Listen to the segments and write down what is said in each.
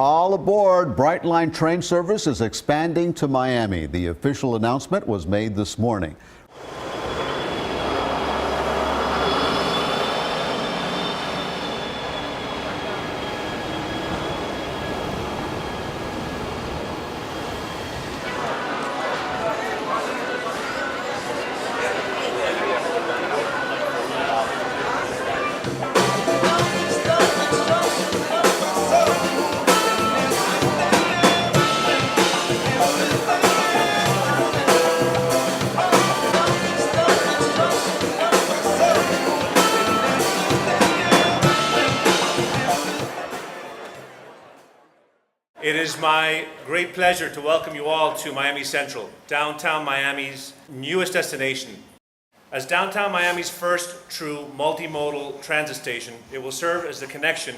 All aboard. Brightline train service is expanding to Miami. The official announcement was made this morning. It is my great pleasure to welcome you all to Miami Central, downtown Miami's newest destination. As downtown Miami's first true multimodal transit station, it will serve as the connection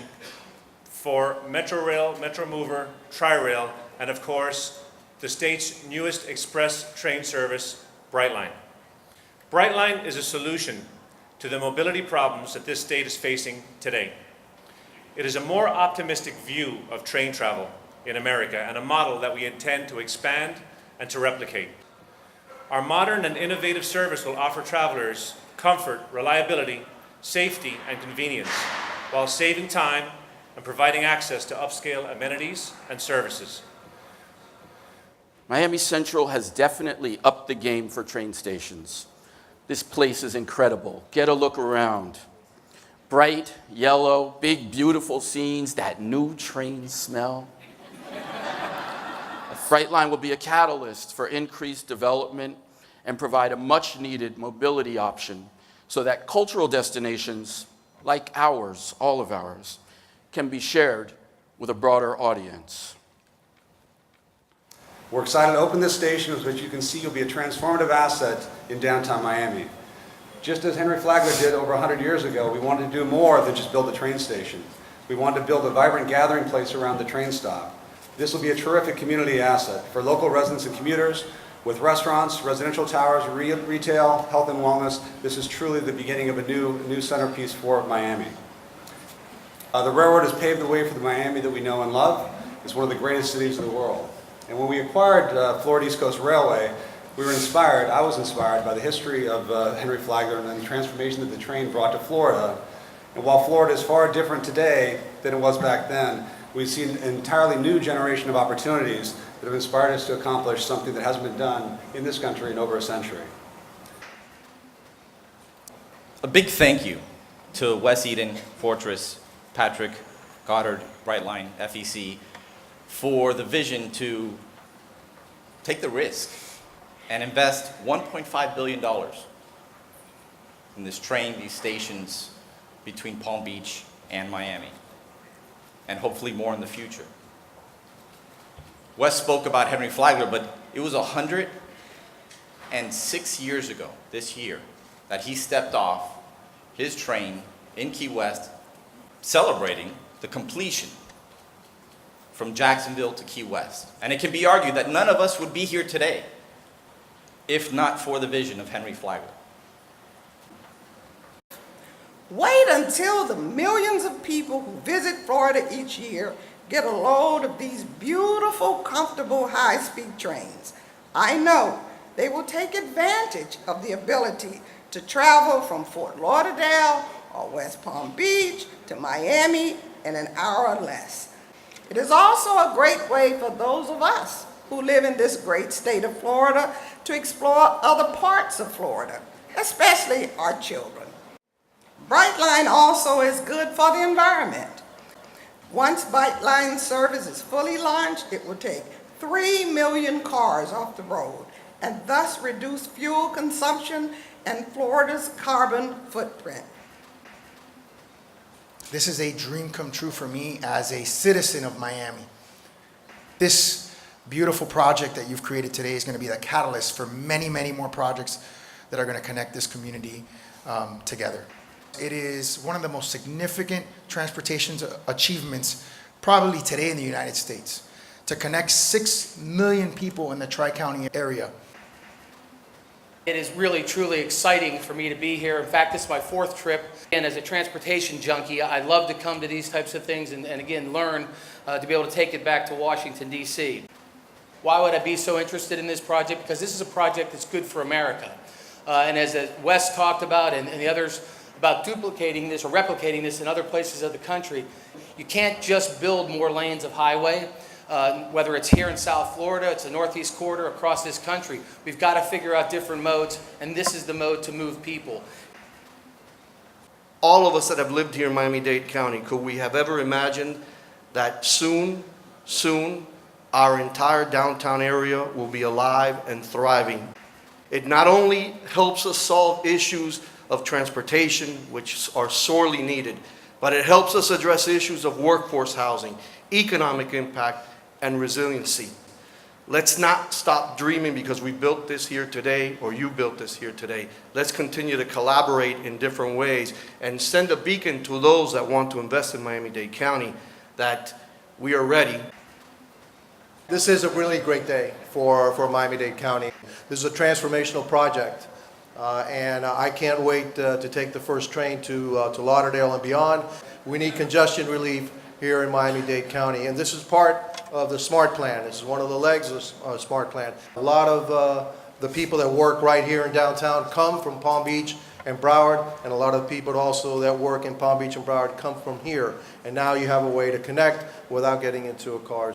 for Metro Rail, Metro Mover, Tri-Rail, and of course, the state's newest express train service, Brightline. Brightline is a solution to the mobility problems that this state is facing today. It is a more optimistic view of train travel in America and a model that we intend to expand and to replicate. Our modern and innovative service will offer travelers comfort, reliability, safety, and convenience while saving time and providing access to upscale amenities and services. Miami Central has definitely upped the game for train stations. This place is incredible. Get a look around. Bright, yellow, big, beautiful scenes, that new train smell. Brightline will be a catalyst for increased development and provide a much-needed mobility option so that cultural destinations like ours, all of ours, can be shared with a broader audience. We're excited to open this station, which you can see will be a transformative asset in downtown Miami. Just as Henry Flagler did over 100 years ago, we wanted to do more than just build a train station. We wanted to build a vibrant gathering place around the train stop. This will be a terrific community asset for local residents and commuters with restaurants, residential towers, retail, health and wellness. This is truly the beginning of a new centerpiece for Miami. The railroad has paved the way for the Miami that we know and love. It's one of the greatest cities in the world. And when we acquired Florida East Coast Railway, we were inspired, I was inspired by the history of Henry Flagler and the transformation that the train brought to Florida. And while Florida is far different today than it was back then, we've seen an entirely new generation of opportunities that have inspired us to accomplish something that hasn't been done in this country in over a century. A big thank you to Wes Eden, Fortress, Patrick, Goddard, Brightline, FEC, for the vision to take the risk and invest $1.5 billion in this train, these stations between Palm Beach and Miami, and hopefully more in the future. Wes spoke about Henry Flagler, but it was 106 years ago, this year, that he stepped off his train in Key West, celebrating the completion from Jacksonville to Key West. And it can be argued that none of us would be here today if not for the vision of Henry Flagler. Wait until the millions of people who visit Florida each year get a load of these beautiful, comfortable, high-speed trains. I know they will take advantage of the ability to travel from Fort Lauderdale or West Palm Beach to Miami in an hour or less. It is also a great way for those of us who live in this great state of Florida to explore other parts of Florida, especially our children. Brightline also is good for the environment. Once Brightline service is fully launched, it will take 3 million cars off the road and thus reduce fuel consumption and Florida's carbon footprint. This is a dream come true for me as a citizen of Miami. This beautiful project that you've created today is going to be the catalyst for many, many more projects that are going to connect this community together. It is one of the most significant transportation achievements probably today in the United States, to connect 6 million people in the Tri-County area. It is really, truly exciting for me to be here. In fact, this is my 4th trip. And as a transportation junkie, I love to come to these types of things and again, learn to be able to take it back to Washington, D.C. Why would I be so interested in this project? Because this is a project that's good for America. And as Wes talked about and the others about duplicating this or replicating this in other places of the country, you can't just build more lanes of highway. Whether it's here in South Florida, it's the Northeast Corridor, across this country. We've got to figure out different modes, and this is the mode to move people. All of us that have lived here in Miami-Dade County, could we have ever imagined that soon, our entire downtown area will be alive and thriving? It not only helps us solve issues of transportation, which are sorely needed, but it helps us address issues of workforce housing, economic impact, and resiliency. Let's not stop dreaming because we built this here today or you built this here today. Let's continue to collaborate in different ways and send a beacon to those that want to invest in Miami-Dade County that we are ready. This is a really great day for Miami-Dade County. This is a transformational project, and I can't wait to take the first train to Lauderdale and beyond. We need congestion relief here in Miami-Dade County, and this is part of the SMART plan. This is one of the legs of SMART plan. A lot of the people that work right here in downtown come from Palm Beach and Broward, and a lot of people also that work in Palm Beach and Broward come from here. And now you have a way to connect without getting into a car.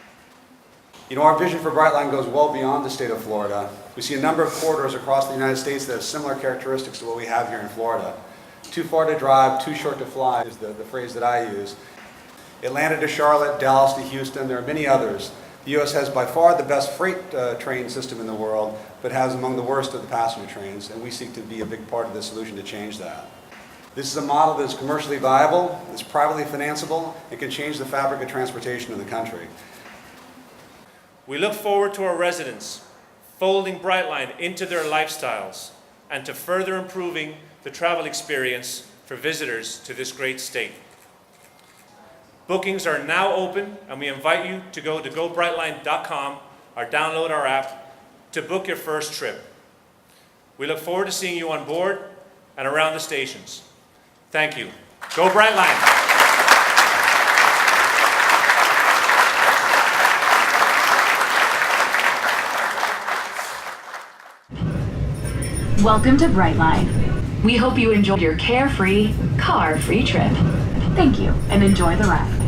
You know, our vision for Brightline goes well beyond the state of Florida. We see a number of corridors across the United States that have similar characteristics to what we have here in Florida. Too far to drive, too short to fly is the phrase that I use. Atlanta to Charlotte, Dallas to Houston, there are many others. The U.S. has by far the best freight train system in the world, but has among the worst of the passenger trains, and we seek to be a big part of the solution to change that. This is a model that is commercially viable, is privately financeable, and can change the fabric of transportation in the country. We look forward to our residents folding Brightline into their lifestyles and to further improving the travel experience for visitors to this great state. Bookings are now open, and we invite you to go to gobrightline.com or download our app to book your first trip. We look forward to seeing you on board and around the stations. Thank you. Go Brightline! Welcome to Brightline. We hope you enjoyed your carefree, car-free trip. Thank you, and enjoy the ride.